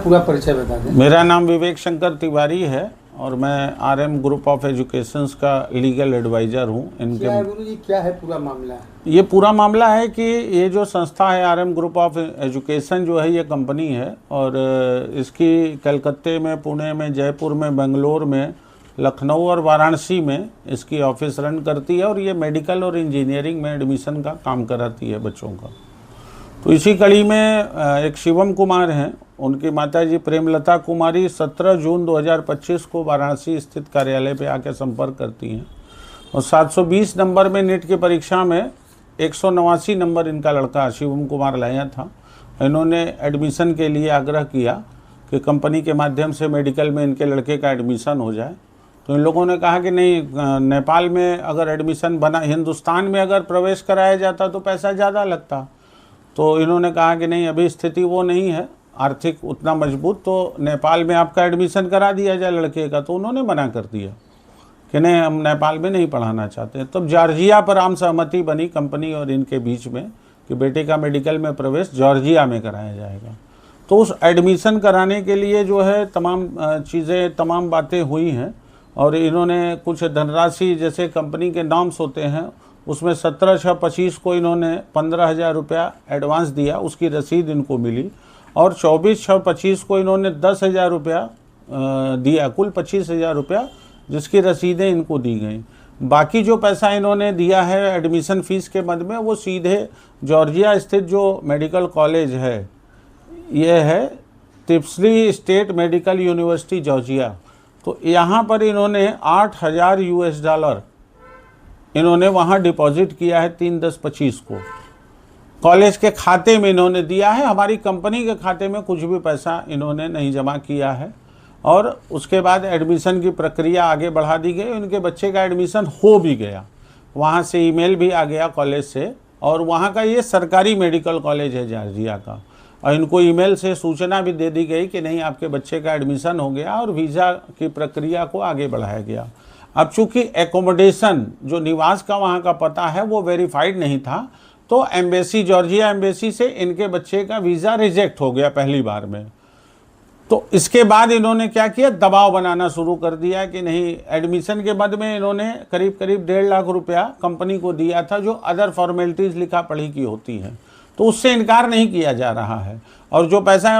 पूरा परिचय बता दें। मेरा नाम विवेक शंकर तिवारी है और मैं आरएम ग्रुप ऑफ एजुकेशंस का लीगल एडवाइज़र हूँ इनके। क्या है गुरुजी, क्या है पूरा मामला? ये पूरा मामला है कि ये जो संस्था है आरएम ग्रुप ऑफ एजुकेशन जो है ये कंपनी है और इसकी कलकत्ते में, पुणे में, जयपुर में, बेंगलोर में, लखनऊ और वाराणसी में इसकी ऑफिस रन करती है और ये मेडिकल और इंजीनियरिंग में एडमिशन का काम कराती है बच्चों का। तो इसी कड़ी में एक शिवम कुमार हैं, उनकी माताजी प्रेमलता कुमारी 17 जून 2025 को वाराणसी स्थित कार्यालय पे आकर संपर्क करती हैं और 720 नंबर में नीट की परीक्षा में 189 नंबर इनका लड़का शिवम कुमार लाया था। इन्होंने एडमिशन के लिए आग्रह किया कि कंपनी के माध्यम से मेडिकल में इनके लड़के का एडमिशन हो जाए। तो इन लोगों ने कहा कि नहीं, नेपाल में अगर एडमिशन बना, हिंदुस्तान में अगर प्रवेश कराया जाता तो पैसा ज़्यादा लगता। तो इन्होंने कहा कि नहीं, अभी स्थिति वो नहीं है आर्थिक उतना मजबूत, तो नेपाल में आपका एडमिशन करा दिया जाए लड़के का। तो उन्होंने मना कर दिया कि नहीं, हम नेपाल में नहीं पढ़ाना चाहते। तब जॉर्जिया पर आम सहमति बनी कंपनी और इनके बीच में कि बेटे का मेडिकल में प्रवेश जॉर्जिया में कराया जाएगा। तो उस एडमिशन कराने के लिए जो है तमाम चीज़ें, तमाम बातें हुई हैं और इन्होंने कुछ धनराशि, जैसे कंपनी के नॉर्म्स होते हैं उसमें 17/6/25 को इन्होंने 15,000 रुपया एडवांस दिया, उसकी रसीद इनको मिली। और 24/6/25 को इन्होंने 10,000 रुपया दिया, कुल 25,000 रुपया जिसकी रसीदें इनको दी गई। बाकी जो पैसा इन्होंने दिया है एडमिशन फ़ीस के मद में, वो सीधे जॉर्जिया स्थित जो मेडिकल कॉलेज है, ये है तिप्सली स्टेट मेडिकल यूनिवर्सिटी जॉर्जिया। तो यहाँ पर इन्होंने $8,000 इन्होंने वहाँ डिपॉजिट किया है 3/10/25 को। कॉलेज के खाते में इन्होंने दिया है, हमारी कंपनी के खाते में कुछ भी पैसा इन्होंने नहीं जमा किया है। और उसके बाद एडमिशन की प्रक्रिया आगे बढ़ा दी गई, उनके बच्चे का एडमिशन हो भी गया। वहाँ से ईमेल भी आ गया कॉलेज से, और वहाँ का ये सरकारी मेडिकल कॉलेज है जॉर्जिया का, और इनको ईमेल से सूचना भी दे दी गई कि नहीं, आपके बच्चे का एडमिशन हो गया और वीज़ा की प्रक्रिया को आगे बढ़ाया गया। अब चूँकि एकोमोडेशन, जो निवास का वहाँ का पता है, वो वेरीफाइड नहीं था, तो एम्बेसी, जॉर्जिया एम्बेसी से इनके बच्चे का वीज़ा रिजेक्ट हो गया पहली बार में। तो इसके बाद इन्होंने क्या किया, दबाव बनाना शुरू कर दिया कि नहीं, एडमिशन के बाद में इन्होंने करीब करीब 1.5 लाख रुपया कंपनी को दिया था, जो अदर फॉर्मेलिटीज़ लिखा पढ़ी की होती हैं, तो उससे इनकार नहीं किया जा रहा है। और जो पैसा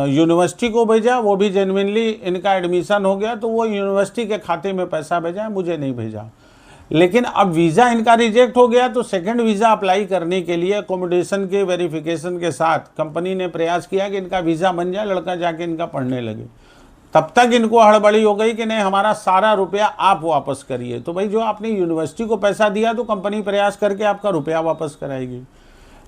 यूनिवर्सिटी को भेजा वो भी जेन्युइनली इनका एडमिशन हो गया, तो वो यूनिवर्सिटी के खाते में पैसा भेजा, मुझे नहीं भेजा। लेकिन अब वीज़ा इनका रिजेक्ट हो गया, तो सेकंड वीज़ा अप्लाई करने के लिए अकोमोडेशन के वेरिफिकेशन के साथ कंपनी ने प्रयास किया कि इनका वीज़ा बन जाए, लड़का जाके इनका पढ़ने लगे। तब तक इनको हड़बड़ी हो गई कि नहीं, हमारा सारा रुपया आप वापस करिए। तो भाई, जो आपने यूनिवर्सिटी को पैसा दिया तो कंपनी प्रयास करके आपका रुपया वापस कराएगी।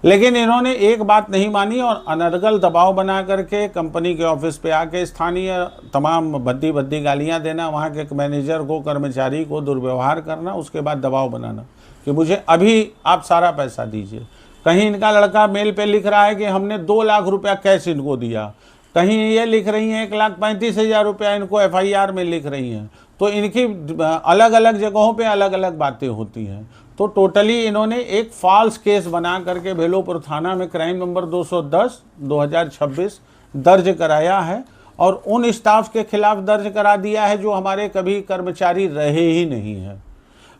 लेकिन इन्होंने एक बात नहीं मानी और अनर्गल दबाव बना करके कंपनी के ऑफिस पे आके स्थानीय तमाम भद्दी गालियां देना, वहाँ के मैनेजर को, कर्मचारी को दुर्व्यवहार करना, उसके बाद दबाव बनाना कि मुझे अभी आप सारा पैसा दीजिए। कहीं इनका लड़का मेल पे लिख रहा है कि हमने 2 लाख रुपया कैश इनको दिया, कहीं ये लिख रही हैं 1,35,000 रुपया इनको FIR में लिख रही हैं। तो इनकी अलग अलग जगहों पे अलग अलग बातें होती हैं। तो टोटली इन्होंने एक फॉल्स केस बना करके भेलोपुर थाना में क्राइम नंबर 210/2026 दर्ज कराया है और उन स्टाफ के खिलाफ दर्ज करा दिया है जो हमारे कभी कर्मचारी रहे ही नहीं हैं।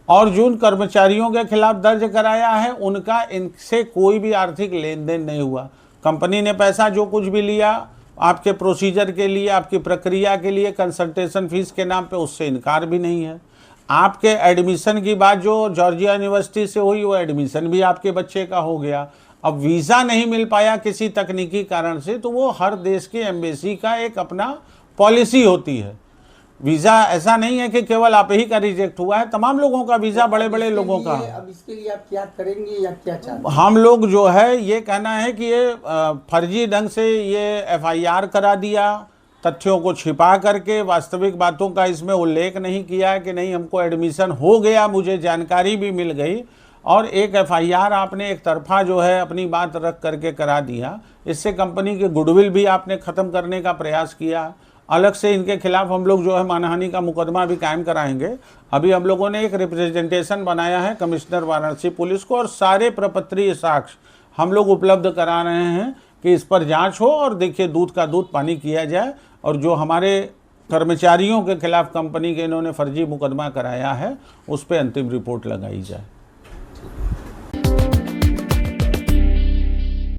और जिन कर्मचारियों के खिलाफ दर्ज कराया है उनका इनसे कोई भी आर्थिक लेन देन नहीं हुआ। कंपनी ने पैसा जो कुछ भी लिया आपके प्रोसीजर के लिए, आपकी प्रक्रिया के लिए, कंसल्टेशन फीस के नाम पे, उससे इनकार भी नहीं है। आपके एडमिशन की बात जो जॉर्जिया यूनिवर्सिटी से हुई, वो एडमिशन भी आपके बच्चे का हो गया। अब वीज़ा नहीं मिल पाया किसी तकनीकी कारण से, तो वो हर देश के एम्बेसी का एक अपना पॉलिसी होती है। वीज़ा ऐसा नहीं है कि केवल आप ही का रिजेक्ट हुआ है, तमाम लोगों का वीज़ा, बड़े बड़े लोगों का। अब इसके लिए आप क्या करेंगे या क्या चाहते हैं? हम लोग जो है ये कहना है कि ये फर्जी ढंग से ये FIR करा दिया, तथ्यों को छिपा करके, वास्तविक बातों का इसमें उल्लेख नहीं किया कि नहीं, हमको एडमिशन हो गया, मुझे जानकारी भी मिल गई, और एक FIR आपने एक तरफा जो है अपनी बात रख करके करा दिया। इससे कंपनी की गुडविल भी आपने ख़त्म करने का प्रयास किया। अलग से इनके खिलाफ हम लोग जो है मानहानि का मुकदमा भी कायम कराएंगे। अभी हम लोगों ने एक रिप्रेजेंटेशन बनाया है कमिश्नर वाराणसी पुलिस को, और सारे प्रपत्रीय साक्ष्य हम लोग उपलब्ध करा रहे हैं कि इस पर जांच हो और देखिए दूध का दूध पानी किया जाए, और जो हमारे कर्मचारियों के खिलाफ कंपनी के इन्होंने फर्जी मुकदमा कराया है उस पर अंतिम रिपोर्ट लगाई जाए।